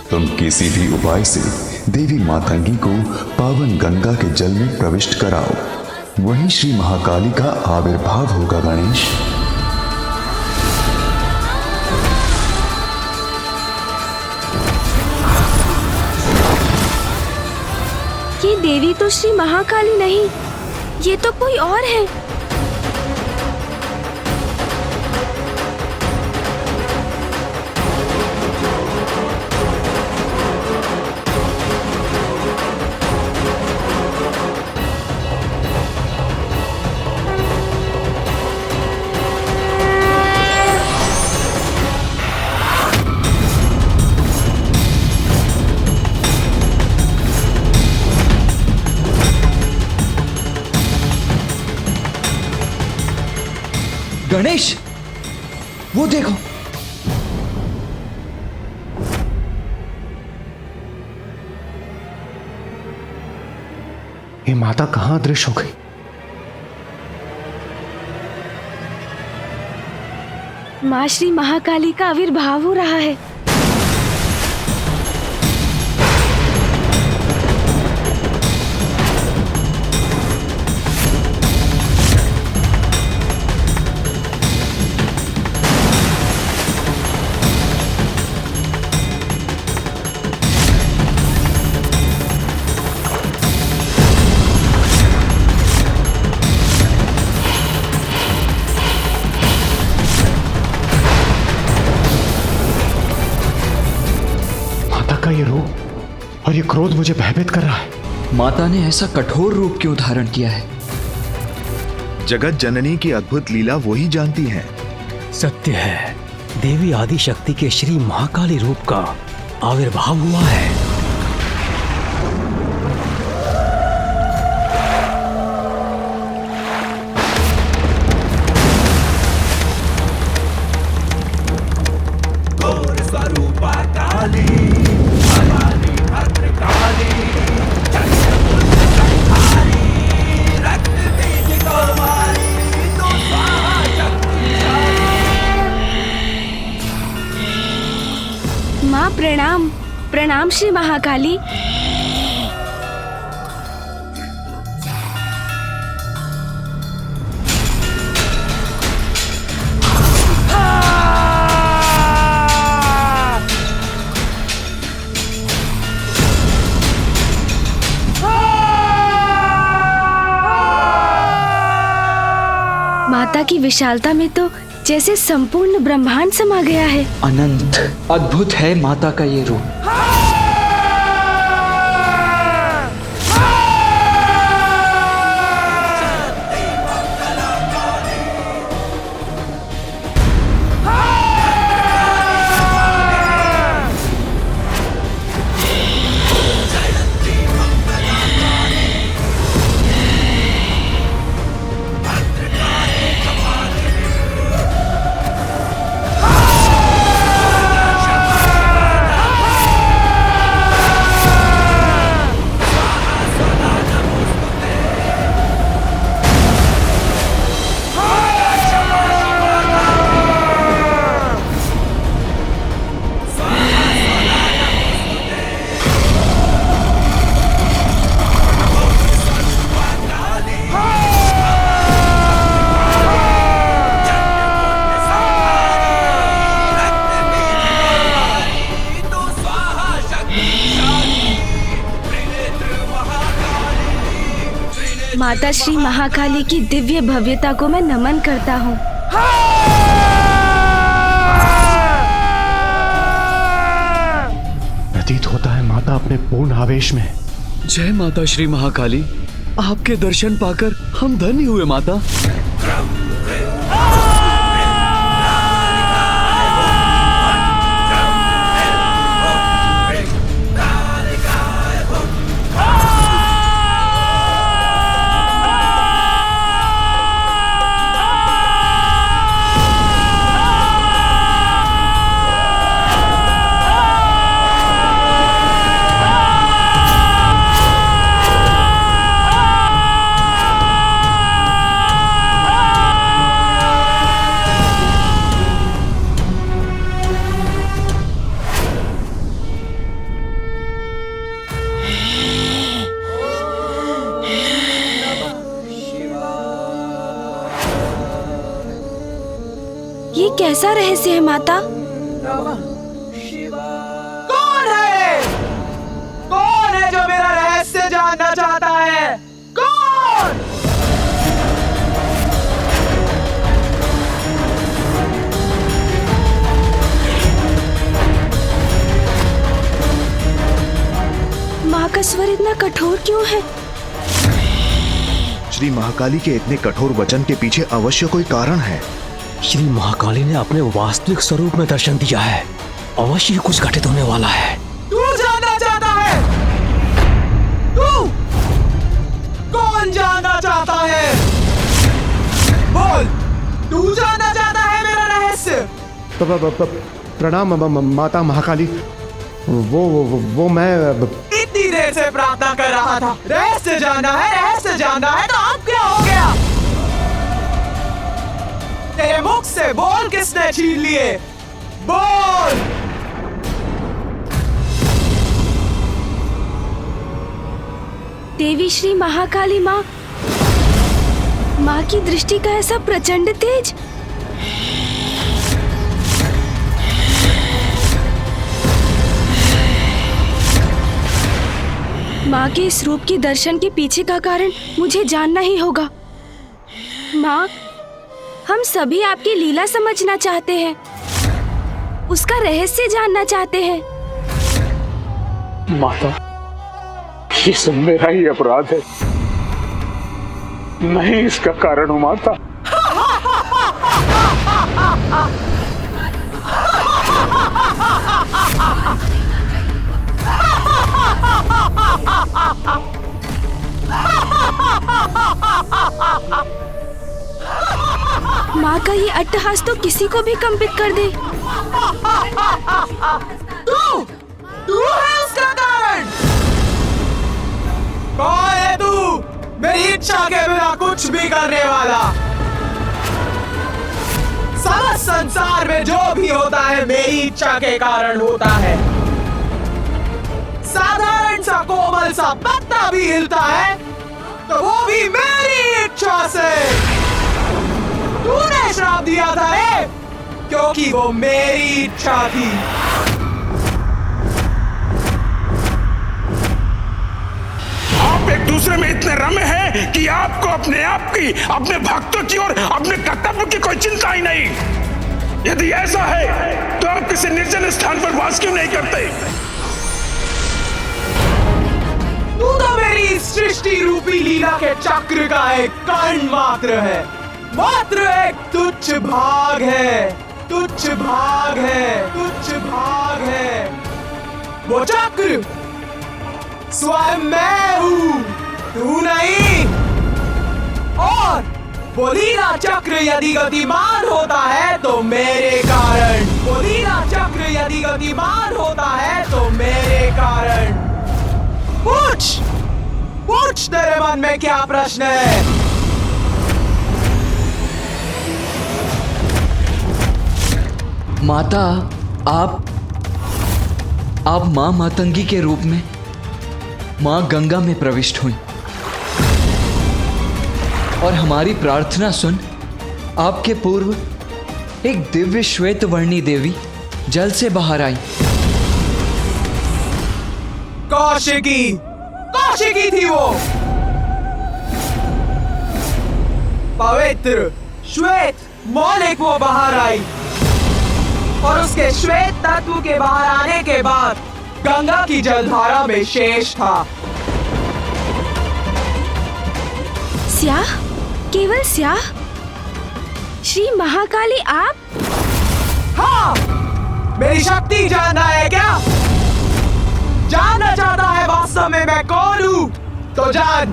तुम किसी भी उपाय से देवी मातंगी को पावन गंगा के जल में प्रविष्ट कराओ, वहीं श्री महाकाली का आविर्भाव होगा। गणेश, ये देवी तो श्री महाकाली नहीं, ये तो कोई और है। गणेश, वो देखो। ये माता कहां अदृश्य हो गई? माँ श्री महाकाली का आविर्भाव हो रहा है। का ये रूप और ये क्रोध मुझे भयभीत कर रहा है। माता ने ऐसा कठोर रूप क्यों धारण किया है? जगत जननी की अद्भुत लीला वो ही जानती है। सत्य है, देवी आदि शक्ति के श्री महाकाली रूप का आविर्भाव हुआ है। माँ प्रणाम, प्रणाम श्री महाकाली। माता की विशालता में तो जैसे संपूर्ण ब्रह्मांड समा गया है। अनंत अद्भुत है माता का ये रूप। माता श्री महाकाली की दिव्य भव्यता को मैं नमन करता हूँ। प्रतीत होता है माता अपने पूर्ण आवेश में। जय माता श्री महाकाली, आपके दर्शन पाकर हम धन्य हुए माता। ये कैसा रहस्य है माता? कौन है? कौन है जो मेरा रहस्य जानना चाहता है? कौन? माँ का स्वर इतना कठोर क्यों है? श्री महाकाली के इतने कठोर वचन के पीछे अवश्य कोई कारण है। श्री महाकाली ने अपने वास्तविक स्वरूप में दर्शन दिया है। अवश्य ही कुछ घटित होने वाला है। तू जानना चाहता है? तू कौन जानना चाहता है? बोल, तू जानना चाहता है मेरा रहस्य? प्रणाम माता महाकाली। वो मैं इतनी देर से प्रार्थना कर रहा था। रहस्य जानना है, रहस्य जानना है, तो अब क्या हो गया? तेरे मुख से बोल किसने छीन लिए? बोल। देवी श्री महाकाली माँ, माँ की दृष्टि का ऐसा प्रचंड तेज। माँ के इस रूप के दर्शन के पीछे का कारण मुझे जानना ही होगा। माँ, हम सभी आपकी लीला समझना चाहते हैं, उसका रहस्य जानना चाहते हैं। माता, ये सब मेरा ही अपराध है। मैं ही इसका कारण हूँ माता। माँ का ये अट्टहास तो किसी को भी कंपित कर दे। तू है उसका कारण। कौन है तू? मेरी इच्छा के बिना कुछ भी करने वाला। सारा संसार में जो भी होता है मेरी इच्छा के कारण होता है। साधारण सा कोमल सा पत्ता भी हिलता है तो वो भी मेरी इच्छा से। तूने श्राप दिया था रे, क्योंकि वो मेरी इच्छा थी। आप एक दूसरे में इतने रमे हैं कि आपको अपने आप की, अपने भक्तों की और अपने कर्तव्य की कोई चिंता ही नहीं। यदि ऐसा है तो आप किसी निर्जन स्थान पर वास क्यों नहीं करते? तू तो मेरी सृष्टि रूपी लीला के चक्र का एक कण मात्र है, मात्र एक तुच्छ भाग है, तुच्छ भाग है, तुच्छ भाग है। वो चक्र स्वयं मैं हूँ, तू नहीं। और वो लीला चक्र यदि गतिमान होता है तो मेरे कारण, वो लीला चक्र यदि गतिमान होता है तो मेरे कारण। पूछ, पूछ तेरे मन में क्या प्रश्न है? माता, आप माँ मातंगी के रूप में माँ गंगा में प्रविष्ट हुई और हमारी प्रार्थना सुन आपके पूर्व एक दिव्य श्वेत वर्णी देवी जल से बाहर आई। कौशिकी, कौशिकी थी वो। पवित्र श्वेत मौलिक वो बाहर आई और उसके श्वेत तत्व के बाहर आने के बाद गंगा की जलधारा में शेष था। स्याह, केवल स्याह? श्री महाकाली आप? हाँ, मेरी शक्ति जानना है क्या? जानना चाहता है वास्तव में मैं कौन हूँ? तो जान,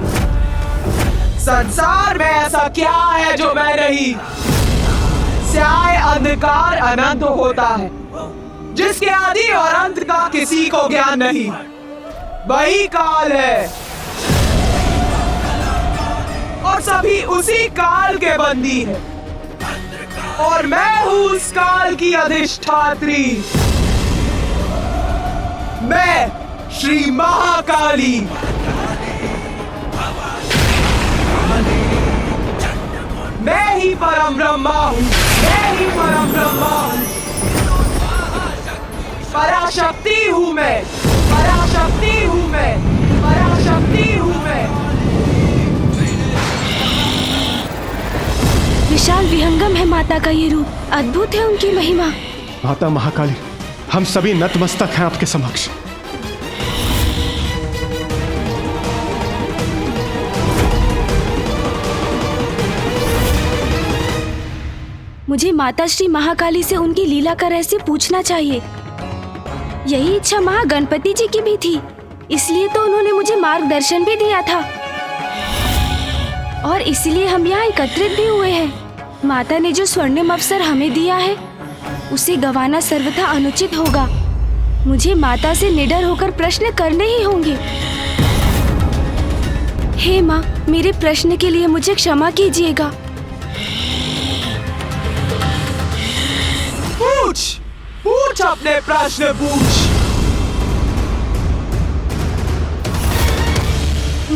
संसार में ऐसा क्या है जो मैं नहीं। स्याह अंधकार अनंत होता है, जिसके आदि और अंत का किसी को ज्ञान नहीं। वही काल है और सभी उसी काल के बंदी हैं। और मैं हूँ उस काल की अधिष्ठात्री। मैं श्री महाकाली। मैं ही परम ब्रह्मा हूँ, मैं ही परम ब्रह्मा पराशक्ति हूँ मैं, पराशक्ति हूँ मैं, पराशक्ति हूँ मैं। विशाल विहंगम है माता का ये रूप, अद्भुत है उनकी महिमा। माता महाकाली, हम सभी नतमस्तक हैं आपके समक्ष। मुझे माता श्री महाकाली से उनकी लीला का रहस्य पूछना चाहिए। यही इच्छा महागणपति जी की भी थी, इसलिए तो उन्होंने मुझे मार्गदर्शन भी दिया था और इसलिए हम यहाँ एकत्रित भी हुए हैं। माता ने जो स्वर्णिम अवसर हमें दिया है उसे गंवाना सर्वथा अनुचित होगा। मुझे माता से निडर होकर प्रश्न करने ही होंगे। हे माँ, मेरे प्रश्न के लिए मुझे क्षमा कीजिएगा। पूछ अपने प्रश्न पूछ।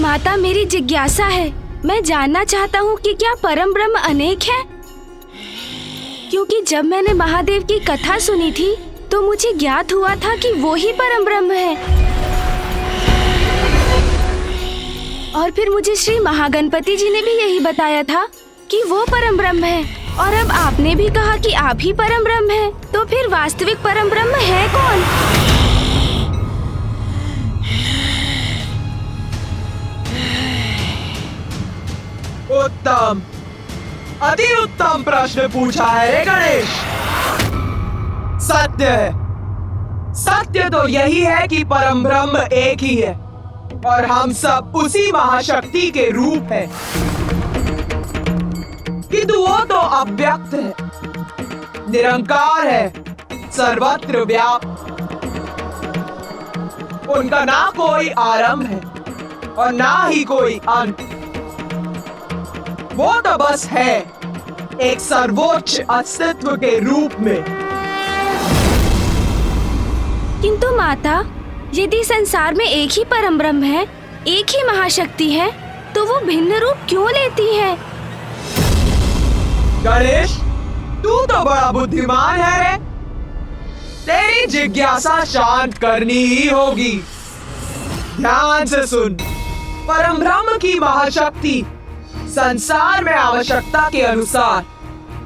माता, मेरी जिज्ञासा है, मैं जानना चाहता हूँ कि क्या परम ब्रह्म अनेक है? क्योंकि जब मैंने महादेव की कथा सुनी थी तो मुझे ज्ञात हुआ था कि वो ही परम ब्रह्म है। और फिर मुझे श्री महागणपति जी ने भी यही बताया था कि वो परम ब्रह्म है। और अब आपने भी कहा कि आप ही परम ब्रह्म हैं, तो फिर वास्तविक परम ब्रह्म है कौन? उत्तम, अति उत्तम प्रश्न पूछा है रे गणेश। सत्य है, सत्य तो यही है कि परम ब्रह्म एक ही है और हम सब उसी महाशक्ति के रूप हैं। किंतु वो तो अव्यक्त है, निरंकार है, सर्वत्र व्याप्त। उनका ना कोई आरंभ है और ना ही कोई अंत। वो तो बस है, एक सर्वोच्च अस्तित्व के रूप में। किंतु माता, यदि संसार में एक ही परम ब्रह्म है, एक ही महाशक्ति है, तो वो भिन्न रूप क्यों लेती है? गणेश, तू तो बड़ा बुद्धिमान है रे। तेरी जिज्ञासा शांत करनी ही होगी। ध्यान से सुन। परम ब्रह्म की महाशक्ति संसार में आवश्यकता के अनुसार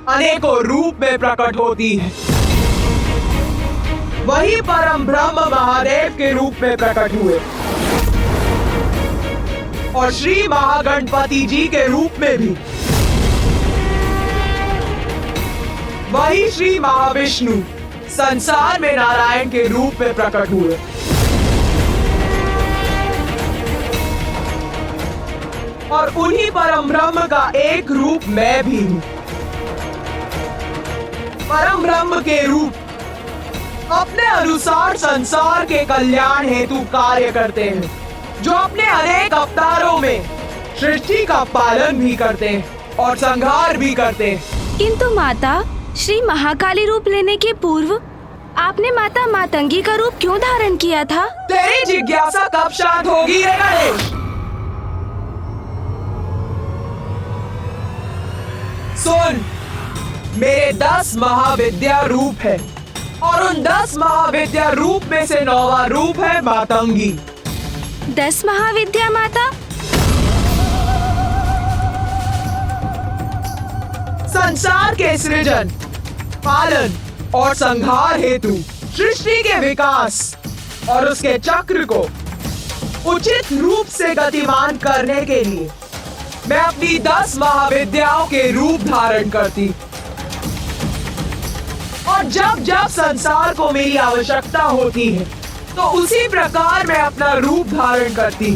अनेकों रूप में प्रकट होती है। वही परम ब्रह्म महादेव के रूप में प्रकट हुए और श्री महागणपति जी के रूप में भी। वही श्री महाविष्णु संसार में नारायण के रूप में प्रकट हुए। और उन्हीं परम ब्रह्म का एक रूप मैं भी हूँ। परम ब्रह्म के रूप अपने अनुसार संसार के कल्याण हेतु कार्य करते हैं, जो अपने अनेक अवतारों में सृष्टि का पालन भी करते हैं और संहार भी करते हैं। किंतु माता, श्री महाकाली रूप लेने के पूर्व आपने माता मातंगी का रूप क्यों धारण किया था? तेरी जिज्ञासा कब शांत होगी रे गणेश? सुन, मेरे 10 महाविद्या रूप है और उन 10 महाविद्या रूप में से 9वां रूप है मातंगी। 10 महाविद्या माता? संसार के सृजन, पालन और संहार हेतु सृष्टि के विकास और उसके चक्र को उचित रूप से गतिमान करने के लिए मैं अपनी 10 महाविद्याओं के रूप धारण करती। और जब जब संसार को मेरी आवश्यकता होती है तो उसी प्रकार मैं अपना रूप धारण करती।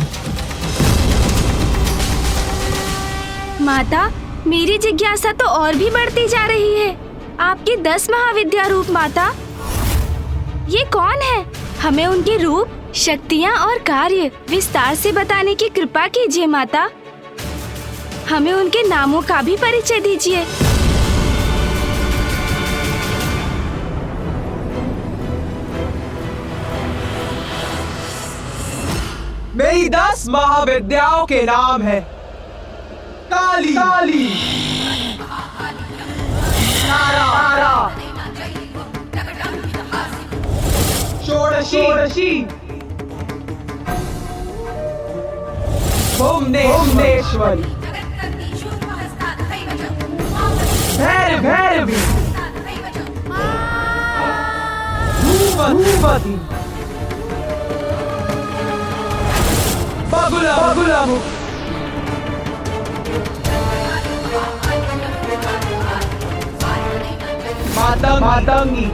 माता, मेरी जिज्ञासा तो और भी बढ़ती जा रही है। आपकी 10 महाविद्या रूप माता, ये कौन है? हमें उनके रूप, शक्तियाँ और कार्य विस्तार से बताने की कृपा कीजिए माता। हमें उनके नामों का भी परिचय दीजिए। मेरी 10 महाविद्याओं के नाम है काली, तारा, पंचदशी, भुवनेश्वरी, भैरवी, भूपति, बगुला, मातंगी,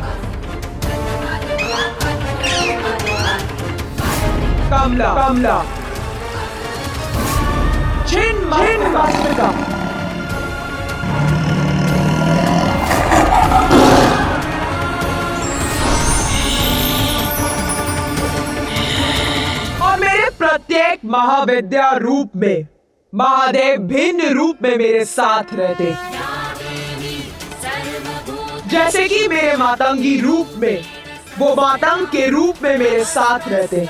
कमला, छिन्नमस्तिका, और मेरे प्रत्येक महाविद्या रूप में महादेव भिन्न रूप में मेरे साथ रहते, जैसे कि मेरे मातंगी रूप में वो मातंग के रूप में मेरे साथ रहते।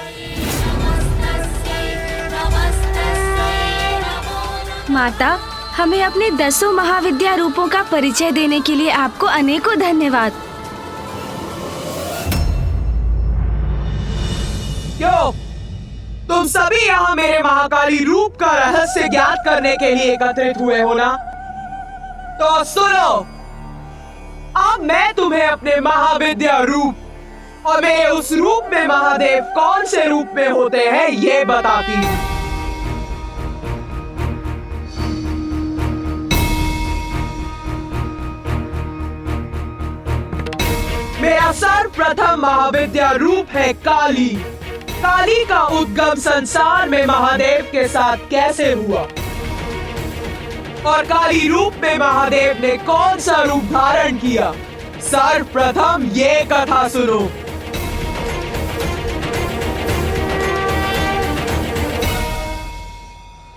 माता, हमें अपने 10 महाविद्या रूपों का परिचय देने के लिए आपको अनेकों धन्यवाद। क्यों? तुम सभी यहाँ मेरे महाकाली रूप का रहस्य ज्ञात करने के लिए एकत्रित हुए हो ना? तो सुनो, अब मैं तुम्हें अपने महाविद्या रूप और मेरे उस रूप में महादेव कौन से रूप में होते हैं ये बताती हूँ। मेरा सर्वप्रथम महाविद्या रूप है काली। काली का उद्गम संसार में महादेव के साथ कैसे हुआ और काली रूप में महादेव ने कौन सा रूप धारण किया, सर्वप्रथम ये कथा सुनो।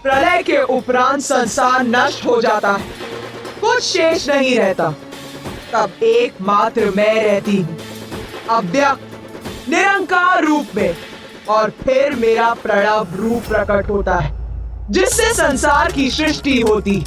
प्रलय के उपरांत संसार नष्ट हो जाता है, कुछ शेष नहीं रहता। तब एकमात्र मैं रहती हूँ, अव्यक्त निरंकार रूप में, और फिर मेरा प्रणव रूप प्रकट होता है जिससे संसार की सृष्टि होती।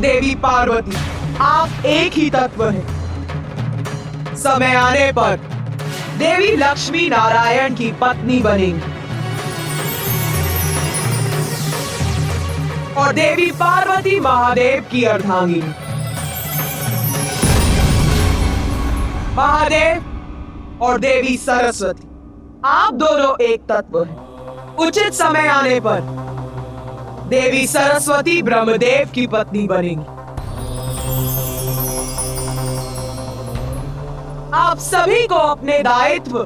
देवी पार्वती आप एक ही तत्व हैं। समय आने पर देवी लक्ष्मी नारायण की पत्नी बनेंगी और देवी पार्वती महादेव की अर्धांगिनी। महादेव और देवी सरस्वती आप दोनों एक तत्व हैं। उचित समय आने पर देवी सरस्वती ब्रह्मदेव की पत्नी बनेंगी। आप सभी को अपने दायित्व,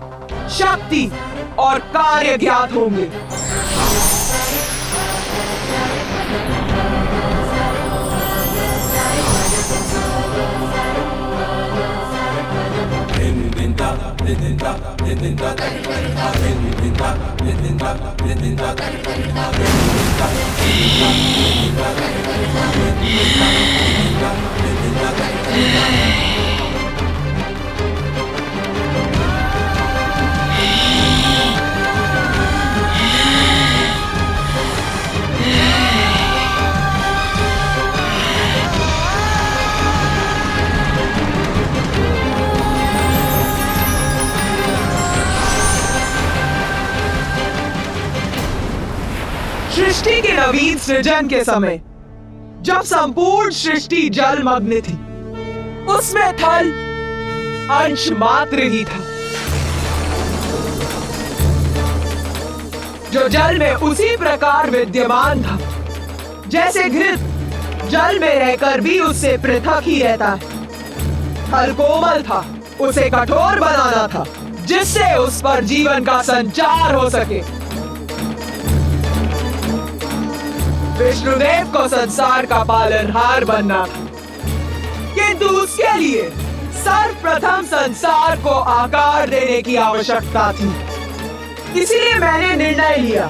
शक्ति और कार्य ज्ञात होंगे। सृष्टि के नवीन सृजन के समय जब संपूर्ण सृष्टि जलमग्न थी, उसमें थल अंश मात्र ही था। जो जल में उसी प्रकार विद्यमान था जैसे घृत जल में रहकर भी उससे पृथक ही रहता है। थल कोमल था, उसे कठोर बनाना था जिससे उस पर जीवन का संचार हो सके। विष्णुदेव को संसार का पालनहार बनना था, किंतु उसके लिए सर्वप्रथम संसार को आकार देने की आवश्यकता थी। इसीलिए मैंने निर्णय लिया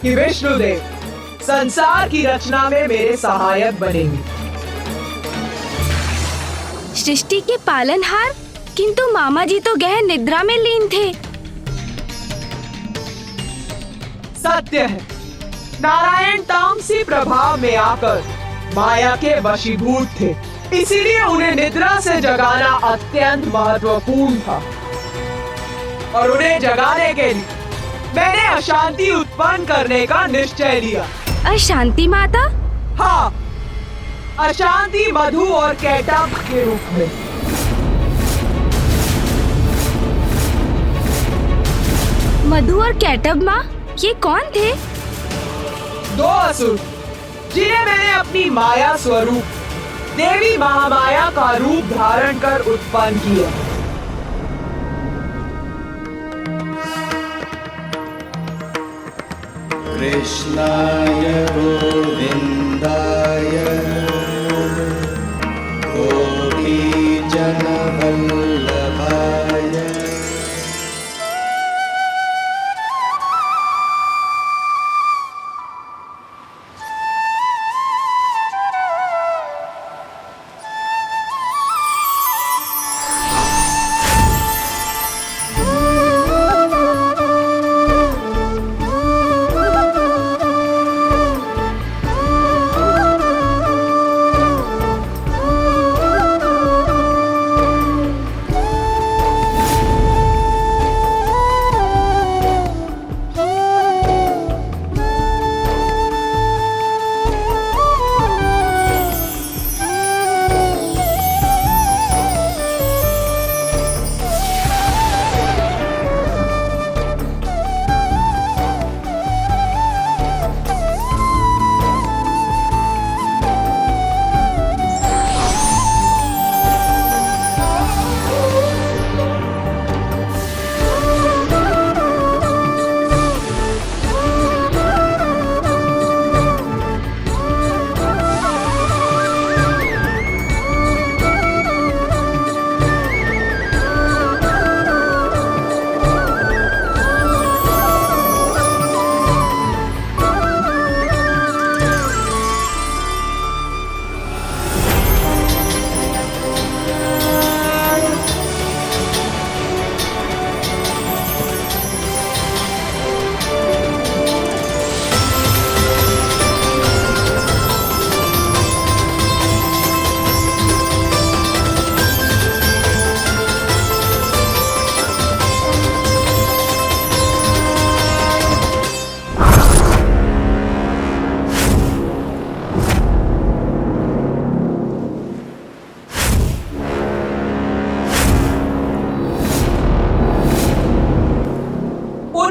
कि विष्णुदेव संसार की रचना में मेरे सहायक बनेंगे। सृष्टि के पालनहार? किंतु मामा जी तो गहन निद्रा में लीन थे। सत्य है, नारायण तामसी प्रभाव में आकर माया के वशीभूत थे, इसीलिए उन्हें निद्रा से जगाना अत्यंत महत्वपूर्ण था। और उन्हें जगाने के लिए मैंने अशांति उत्पन्न करने का निश्चय लिया। अशांति माता? हाँ, अशांति मधु और कैटब के रूप में। मधु और कैटब माँ, ये कौन थे? दो असुर जिन्हें मैंने अपनी माया स्वरूप देवी महामाया का रूप धारण कर उत्पन्न किया। कृष्णाय गोविन्दाय गोपीजनवल्लभाय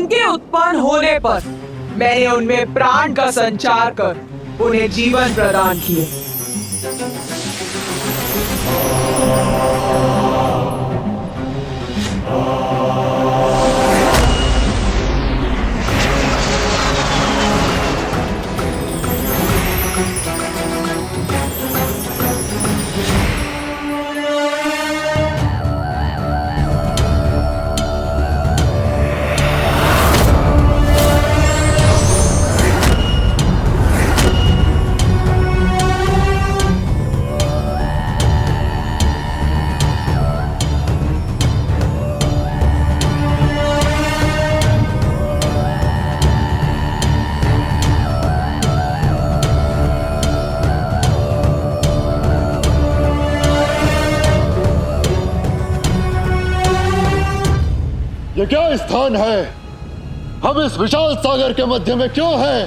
उनके उत्पन्न होने पर मैंने उनमें प्राण का संचार कर उन्हें जीवन प्रदान किया। ये क्या स्थान है? हम इस विशाल सागर के मध्य में क्यों हैं?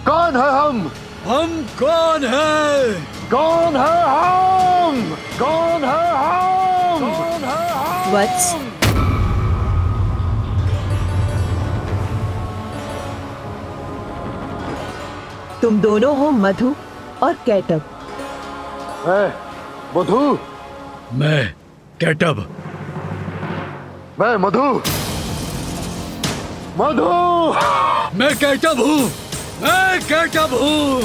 कौन है हम? हम कौन है? कौन है हम? कौन है हम? कौन है हम? वत्स, तुम दोनों हो मधु और कैटब। मैं मधु। मैं कैटब। मैं मधु। मधु। मैं कैटब हूँ। मैं कैटब हूँ।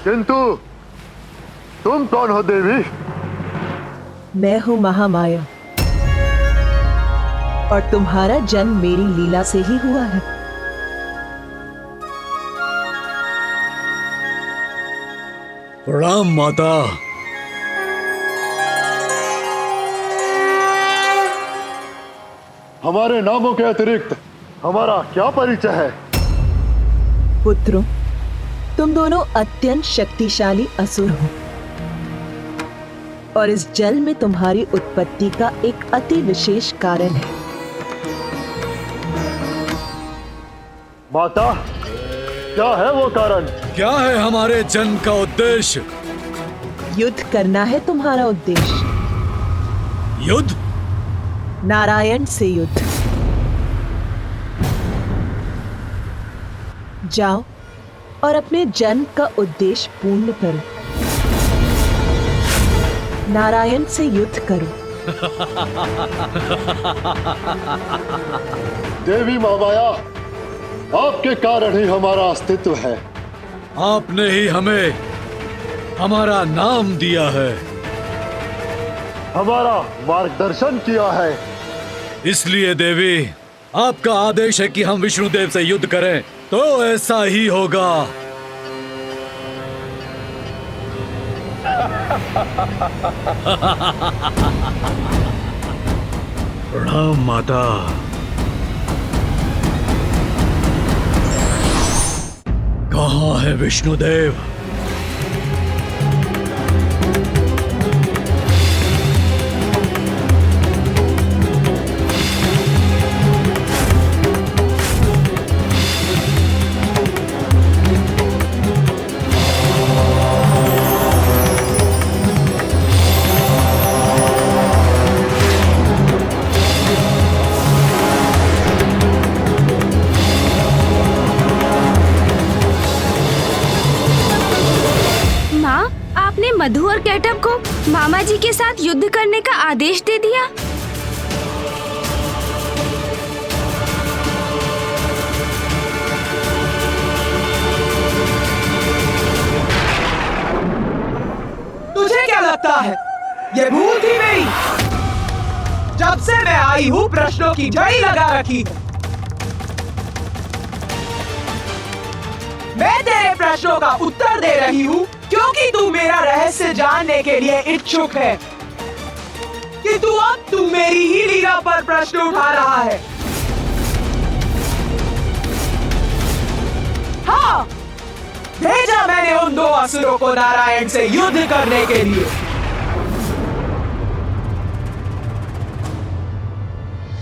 किंतु तुम कौन हो देवी? मैं हूँ महामाया और तुम्हारा जन्म मेरी लीला से ही हुआ है। प्रणाम माता। हमारे नामों के अतिरिक्त हमारा क्या परिचय है? पुत्रों, तुम दोनों अत्यंत शक्तिशाली असुर हो और इस जल में तुम्हारी उत्पत्ति का एक अति विशेष कारण है। माता, क्या है वो कारण? क्या है हमारे जन्म का उद्देश्य? युद्ध करना है तुम्हारा उद्देश्य। युद्ध? नारायण से युद्ध। जाओ और अपने जन्म का उद्देश्य पूर्ण करो। नारायण से युद्ध करो। देवी महामाया, आपके कारण ही हमारा अस्तित्व है। आपने ही हमें हमारा नाम दिया है, हमारा मार्गदर्शन किया है। इसलिए देवी, आपका आदेश है कि हम विष्णुदेव से युद्ध करें, तो ऐसा ही होगा। प्रणाम माता। कहाँ है विष्णुदेव? मधु और कैटब को मामा जी के साथ युद्ध करने का आदेश दे दिया। तुझे क्या लगता है ये भूल थी मेरी? जब से मैं आई हूँ प्रश्नों की झड़ी लगा रखी है। मैं तेरे प्रश्नों का उत्तर दे रही हूँ क्योंकि तू मेरा रहस्य जानने के लिए इच्छुक है कि तू मेरी ही लीला पर प्रश्न उठा रहा है। हाँ, भेजा मैंने उन दो असुरों को नारायण से युद्ध करने के लिए।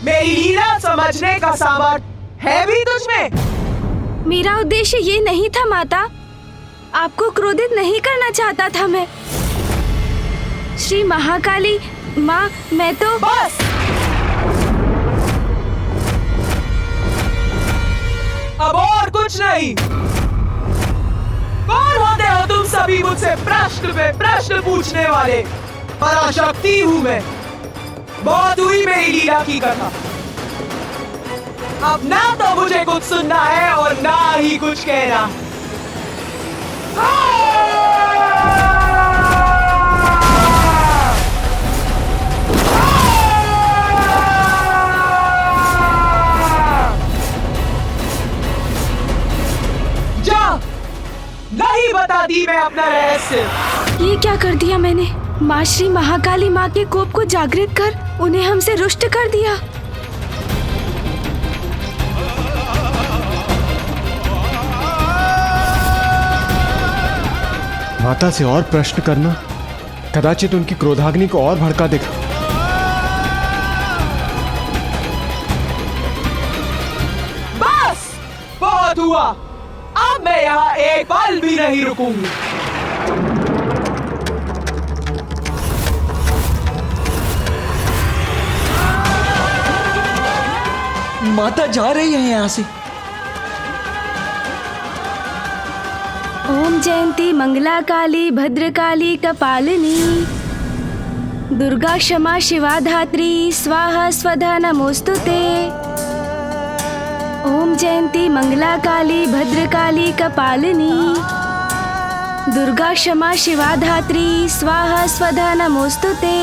मेरी लीला समझने का सामर्थ्य है भी तुझमें? मेरा उद्देश्य ये नहीं था माता। आपको क्रोधित नहीं करना चाहता था मैं। श्री महाकाली माँ, मैं तो बस! अब और कुछ नहीं। कौन होते हो तुम सभी मुझसे प्रश्न पे प्रश्न पूछने वाले? पराशक्ति हूँ मैं। बहुत हुई मेरी लीला की कथा। अब ना तो मुझे कुछ सुनना है और ना ही कुछ कहना। जा, नहीं बताती मैं अपना रहस्य। ये क्या कर दिया मैंने? माँ श्री महाकाली माँ के कोप को जागृत कर उन्हें हमसे रुष्ट कर दिया। माता से और प्रश्न करना कदाचित उनकी क्रोधाग्नि को और भड़का देगा। बस, बहुत हुआ। अब मैं यहाँ एक पल भी नहीं रुकूंगी। माता जा रही है यहाँ से। ओम जयंती मंगला काली भद्रकाली कपालिनी दुर्गा क्षमा शिवा धात्री स्वाहा स्वधा नमोस्तुते। ओम जयंती मंगला काली भद्रकाली कपालिनी दुर्गा क्षमा शिवा धात्री स्वाहा स्वधा नमोस्तुते।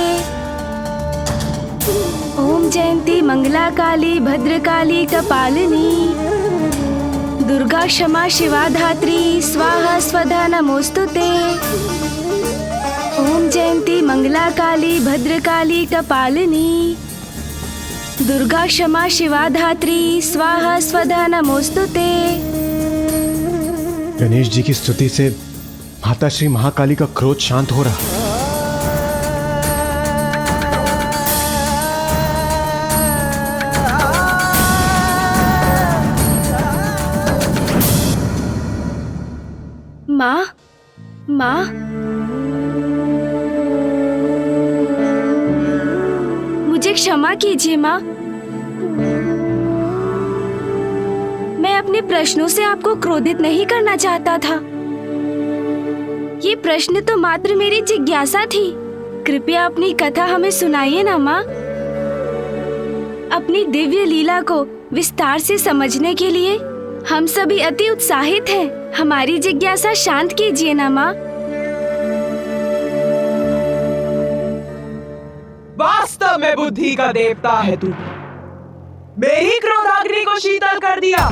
ओम जयंती मंगला काली भद्रकाली कपालिनी दुर्गा क्षमा शिवा धात्री स्वाहा स्वधा नमोस्तुते। ओम जयंती मंगला काली भद्रकाली कपालिनी दुर्गा क्षमा शिवा धात्री स्वाहा स्वधा नमोस्तुते। गणेश जी की स्तुति से माता श्री महाकाली का क्रोध शांत हो रहा। माँ, माँ, मुझे क्षमा कीजिए माँ। मैं अपने प्रश्नों से आपको क्रोधित नहीं करना चाहता था। ये प्रश्न तो मात्र मेरी जिज्ञासा थी। कृपया अपनी कथा हमें सुनाइए ना माँ। अपनी दिव्य लीला को विस्तार से समझने के लिए हम सभी अति उत्साहित हैं। हमारी जिज्ञासा शांत कीजिए ना माँ। वास्तव में बुद्धि का देवता है तू। मेरी क्रोधाग्नि को शीतल कर दिया।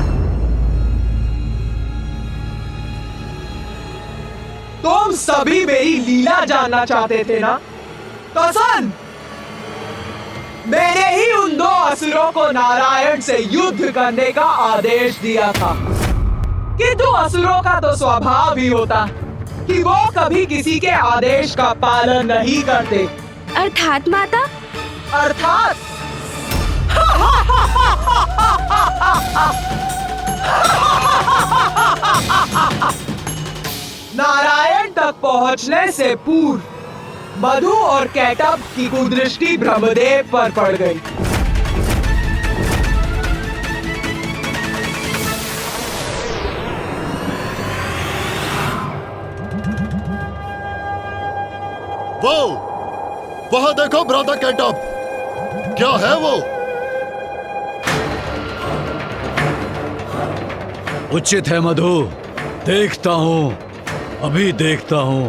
तुम सभी मेरी लीला जानना चाहते थे ना? तो सुन, मैंने ही उन दो असुरों को नारायण से युद्ध करने का आदेश दिया था। किंतु असुरों का तो स्वभाव ही होता कि वो कभी किसी के आदेश का पालन नहीं करते। अर्थात माता? अर्थात नारायण तक पहुंचने से पूर्व मधु और कैटब की कुदृष्टि ब्रह्मदेव पर पड़ गई। वो वहां देखो भ्राता कैटब, क्या है वो? उचित है मधु, देखता हूं, अभी देखता हूं।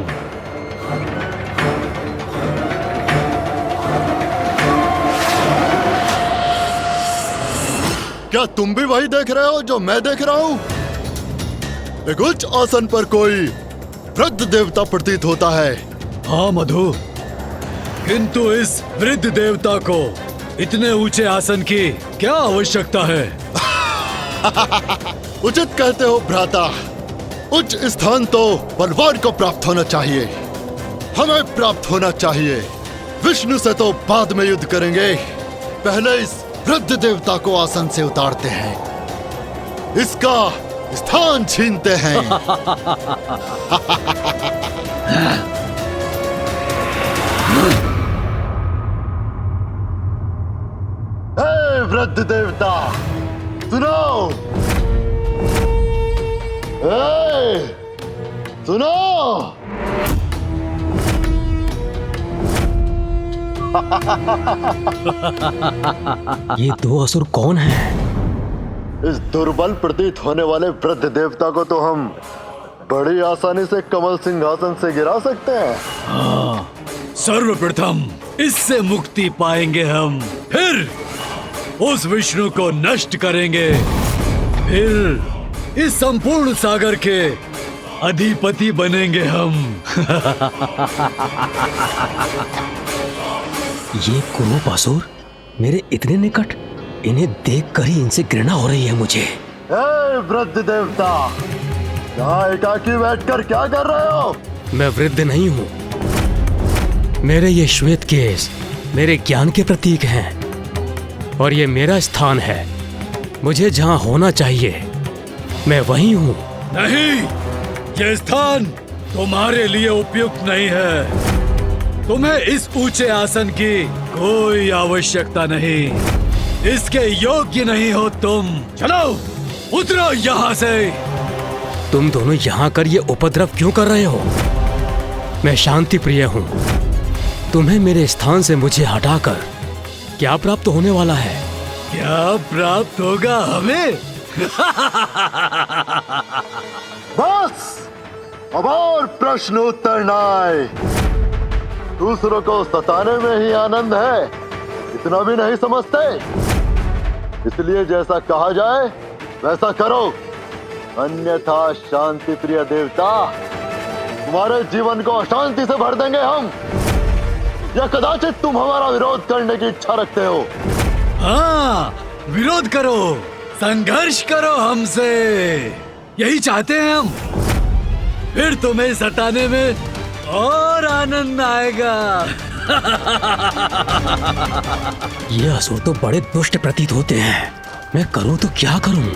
क्या तुम भी वही देख रहे हो जो मैं देख रहा हूं? एक उच्च आसन पर कोई वृद्ध देवता प्रतीत होता है। हाँ मधु, किंतु इस वृद्ध देवता को इतने ऊंचे आसन की क्या आवश्यकता है? उचित कहते हो भ्राता। उच्च स्थान तो बलवान को प्राप्त होना चाहिए, हमें प्राप्त होना चाहिए। विष्णु से तो बाद में युद्ध करेंगे, पहले इस वृद्ध देवता को आसन से उतारते हैं। इसका स्थान छीनते हैं। हे वृद्ध देवता, सुनो! हे, सुनो! ये दो असुर कौन हैं? इस दुर्बल प्रतीत होने वाले वृद्ध देवता को तो हम बड़ी आसानी से कमल सिंहासन से गिरा सकते हैं। हाँ, सर्वप्रथम इससे मुक्ति पाएंगे हम, फिर उस विष्णु को नष्ट करेंगे, फिर इस संपूर्ण सागर के अधिपति बनेंगे हम। ये कुरूप असुर मेरे इतने निकट, इन्हें देखकर ही इनसे घृणा हो रही है मुझे। हे वृद्ध देवता, यहाँ एकाकी बैठकर क्या कर रहे हो? मैं वृद्ध नहीं हूँ। मेरे ये श्वेत केश मेरे ज्ञान के प्रतीक हैं और ये मेरा स्थान है। मुझे जहाँ होना चाहिए मैं वहीं हूँ। नहीं, ये स्थान तुम्हारे लिए उपयुक्त नहीं है। तुम्हें इस ऊंचे आसन की कोई आवश्यकता नहीं। इसके योग्य नहीं हो तुम। चलो, उतरो यहाँ से। तुम दोनों यहाँ कर ये उपद्रव क्यों कर रहे हो? मैं शांति प्रिय हूँ। तुम्हें मेरे स्थान से मुझे हटाकर क्या प्राप्त होने वाला है? क्या प्राप्त होगा हमें? बस, अब और प्रश्न उत्तर न आए। दूसरों को सताने में ही आनंद है, इतना भी नहीं समझते। इसलिए जैसा कहा जाए वैसा करो, अन्यथा शांति प्रिय देवता, तुम्हारे जीवन को अशांति से भर देंगे हम। या कदाचित तुम हमारा विरोध करने की इच्छा रखते हो? हाँ, विरोध करो, संघर्ष करो हमसे, यही चाहते हैं हम। फिर तुम्हें सताने में और आनंद आएगा। ये असुर तो बड़े दुष्ट प्रतीत होते हैं। मैं करूं तो क्या करूं?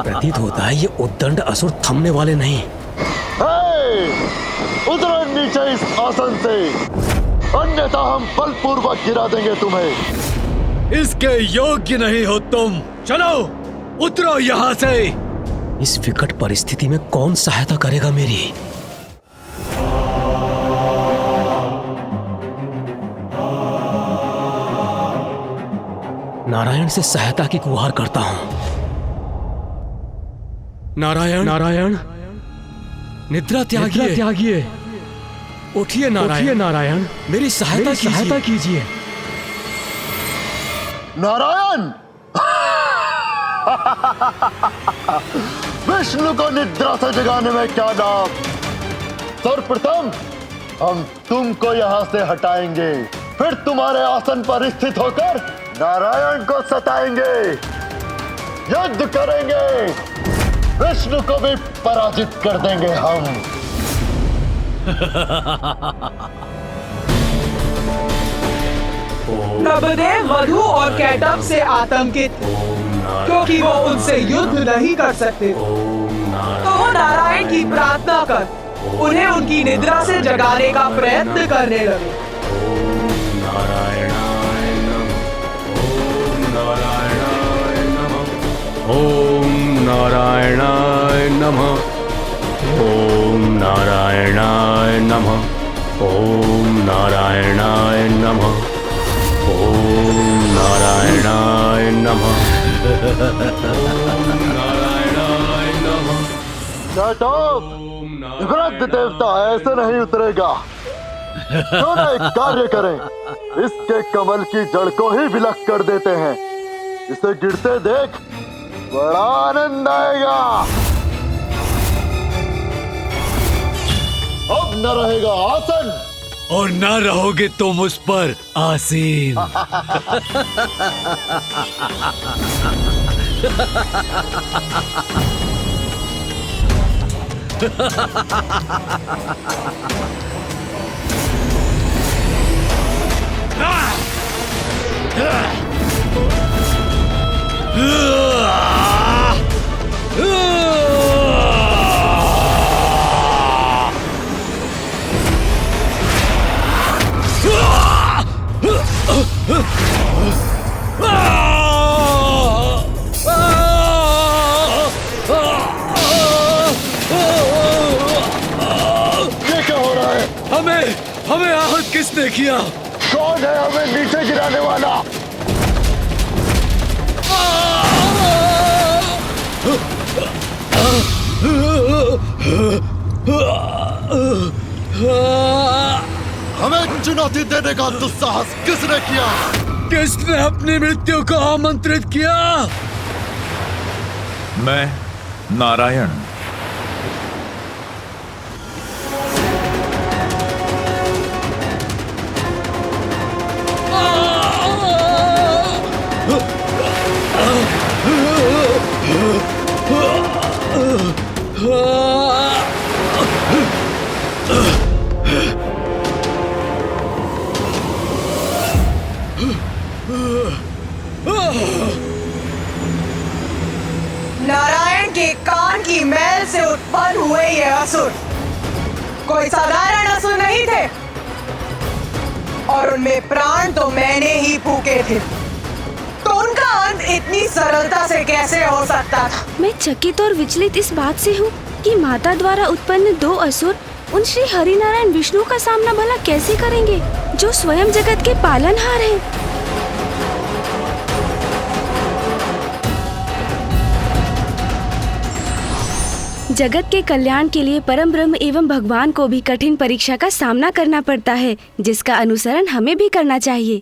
प्रतीत होता है ये उद्दंड असुर थमने वाले नहीं। उतरो नीचे इस आसन से, अन्यथा हम बलपूर्वक गिरा देंगे तुम्हें। इसके योग्य नहीं हो तुम। चलो, उतरो यहाँ से। इस विकट परिस्थिति में कौन सहायता करेगा मेरी? नारायण से सहायता की गुहार करता हूं। नारायण, नारायण, निद्रा त्यागिए, उठिए नारायण, नारायण, मेरी सहायता कीजिए। नारायण! विष्णु को निद्रा से जगाने में क्या लाभ? सर्वप्रथम हम तुमको यहाँ से हटाएंगे, फिर तुम्हारे आसन पर स्थित होकर नारायण को सताएंगे, युद्ध करेंगे, विष्णु को भी पराजित कर देंगे हम। नभदेव वधु और कैटभ से आतंकित, क्योंकि वो उनसे युद्ध नहीं कर सकते, तो वो नारायण की प्रार्थना कर उन्हें उनकी निद्रा से जगाने का प्रयत्न करने लगे। ओम नारायणाय नमः। ओम नारायणाय नमः। ओम नारायणाय नमः। ओम नारायणाय नमः। वृद्ध देवता ऐसे नहीं उतरेगा। क्यों ना एक कार्य करें, इसके कमल की जड़ को ही विलक कर देते हैं। इसे गिरते देख बड़ा आनंद आएगा। अब न रहेगा आसन और न रहोगे तुम उस पर आसीन। ये क्या हो रहा है? हमें आहत किसने किया? कौन है हमें नीचे गिराने वाला? हमें चुनौती देने का दुस्साहस किसने किया? किसने अपनी मृत्यु को आमंत्रित किया? मैं नारायण। नारायण के कान की मैल से उत्पन्न हुए ये असुर कोई साधारण असुर नहीं थे और उनमें प्राण तो मैंने ही फूके थे, तो उनका अंत इतनी सरलता से कैसे हो सकता था? मैं चकित और विचलित इस बात से हूँ कि माता द्वारा उत्पन्न दो असुर उन श्री हरिनारायण विष्णु का सामना भला कैसे करेंगे, जो स्वयं जगत के पालनहार हैं। जगत के कल्याण के लिए परम ब्रह्म एवं भगवान को भी कठिन परीक्षा का सामना करना पड़ता है, जिसका अनुसरण हमें भी करना चाहिए।